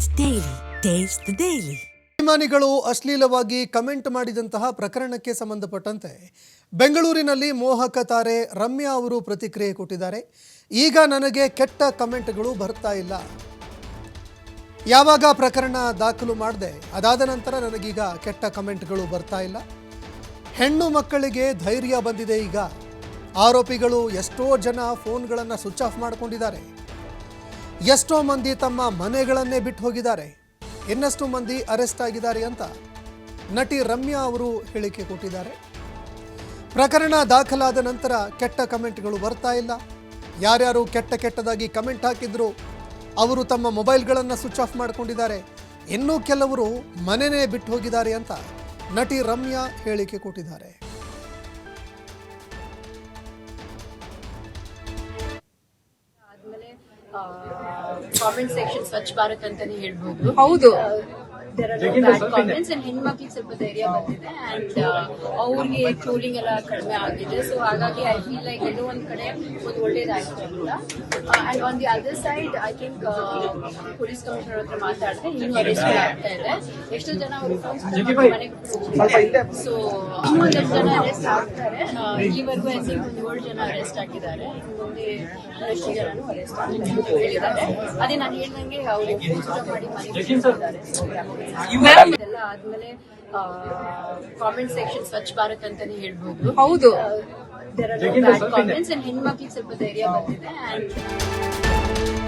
Taste the Daily. ಅಭಿಮಾನಿಗಳು ಅಶ್ಲೀಲವಾಗಿ comment ಮಾಡಿದಂತಹ ಪ್ರಕರಣಕ್ಕೆ ಸಂಬಂಧಪಟ್ಟಂತೆ ಬೆಂಗಳೂರಿನಲ್ಲಿ ಮೋಹಕ ತಾರೆ ರಮ್ಯಾ ಅವರು ಪ್ರತಿಕ್ರಿಯೆ ಕೊಟ್ಟಿದ್ದಾರೆ. ಈಗ ನನಗೆ ಕೆಟ್ಟ ಕಮೆಂಟ್ಗಳು ಬರ್ತಾ ಇಲ್ಲ. ಯಾವಾಗ ಪ್ರಕರಣ ದಾಖಲು ಮಾಡಿದೆ ಅದಾದ ನಂತರ ನನಗೀಗ ಕೆಟ್ಟ ಕಮೆಂಟ್ಗಳು ಬರ್ತಾ ಇಲ್ಲ. ಹೆಣ್ಣು ಮಕ್ಕಳಿಗೆ ಧೈರ್ಯ ಬಂದಿದೆ. ಈಗ ಆರೋಪಿಗಳು ಎಷ್ಟೋ ಜನ ಫೋನ್ಗಳನ್ನು ಸ್ವಿಚ್ ಆಫ್ ಮಾಡಿಕೊಂಡಿದ್ದಾರೆ. ಎಷ್ಟೋ ಮಂದಿ ತಮ್ಮ ಮನೆಗಳನ್ನೇ ಬಿಟ್ಟು ಹೋಗಿದ್ದಾರೆ. ಇನ್ನಷ್ಟು ಮಂದಿ ಅರೆಸ್ಟ್ ಆಗಿದ್ದಾರೆ ಅಂತ ನಟಿ ರಮ್ಯಾ ಅವರು ಹೇಳಿಕೆ ಕೊಟ್ಟಿದ್ದಾರೆ. ಪ್ರಕರಣ ದಾಖಲಾದ ನಂತರ ಕೆಟ್ಟ ಕಮೆಂಟ್ಗಳು ಬರ್ತಾ ಇಲ್ಲ. ಯಾರ್ಯಾರು ಕೆಟ್ಟದಾಗಿ ಕಮೆಂಟ್ ಹಾಕಿದ್ರು ಅವರು ತಮ್ಮ ಮೊಬೈಲ್ಗಳನ್ನು ಸ್ವಿಚ್ ಆಫ್ ಮಾಡಿಕೊಂಡಿದ್ದಾರೆ. ಇನ್ನೂ ಕೆಲವರು ಮನೆನೇ ಬಿಟ್ಟು ಹೋಗಿದ್ದಾರೆ ಅಂತ ನಟಿ ರಮ್ಯಾ ಹೇಳಿಕೆ ಕೊಟ್ಟಿದ್ದಾರೆ. ಕಾಮೆಂಟ್ ಸೆಕ್ಷನ್ ಸ್ವಚ್ಛ ಭಾರತ್ ಅಂತಾನೆ ಹೇಳ್ಬೋದು. ಹೌದು, ಬ್ಯಾಡ್ ಕಾಮೆಂಟ್ಸ್ ಅಂಡ್ ಹೆಣ್ಮಕ್ಳಿಗೆ ಸ್ವಲ್ಪ ಧೈರ್ಯ ಬಂದಿದೆ ಅಂಡ್ ಅವ್ರಿಗೆ ಟ್ರೋಲಿಂಗ್ ಎಲ್ಲ ಕಡಿಮೆ ಆಗಿದೆ. ಸೊ ಹಾಗಾಗಿ ಐ ಫೀಲ್ ಲೈಕ್ ಇದು ಒಂದ್ ಕಡೆ ಒಂದು ಒಳ್ಳೇದಾಯ್ತು ಅಂತ. And on the other side I think police commissioner ಹತ್ರ ಮಾತಾಡಿದ್ರೆ ಇನ್ನೂ ಅರೆಸ್ಟ್ ಆಗ್ತಾ ಇದೆ. ಎಷ್ಟೋ ಜನ ಅವರು ಮನೆಗೆ ಸೊ ಇನ್ನೂ ಒಂದಷ್ಟು ಜನ ಅರೆಸ್ಟ್ ಆಗ್ತಾರೆ. ಈವರೆಗೂ ಐ ಥಿಂಕ್ ಒಂದು 7 ಜನ ಅರೆಸ್ಟ್ ಆಗಿದ್ದಾರೆ. ಮುಂದೆ ಇನ್ನಷ್ಟು ಜನನು ಅರೆಸ್ಟ್ ಆಗ್ತಾರೆ ಅಂತ ಹೇಳಿದ್ದಾರೆ. ಅದೇ ನಾನು ಹೇಳ್ದಂಗೆ ಅವರು ಮಾಡಿ ಮನೆಗೆ ಇದೆಲ್ಲ ಆದ್ಮೇಲೆ ಕಾಮೆಂಟ್ ಸೆಕ್ಷನ್ ಸ್ವಚ್ಛ ಭಾರತ್ ಅಂತಾನೆ ಹೇಳ್ಬೋದು. ಹೌದು, ಬ್ಯಾಡ್ ಕಾಮೆಂಟ್ಸ್ ಅಂಡ್ ಹೆಣ್ಮಕ್ಳಿಗೆ ಸ್ವಲ್ಪ ಧೈರ್ಯ ಬಂದಿದೆ ಅಂಡ್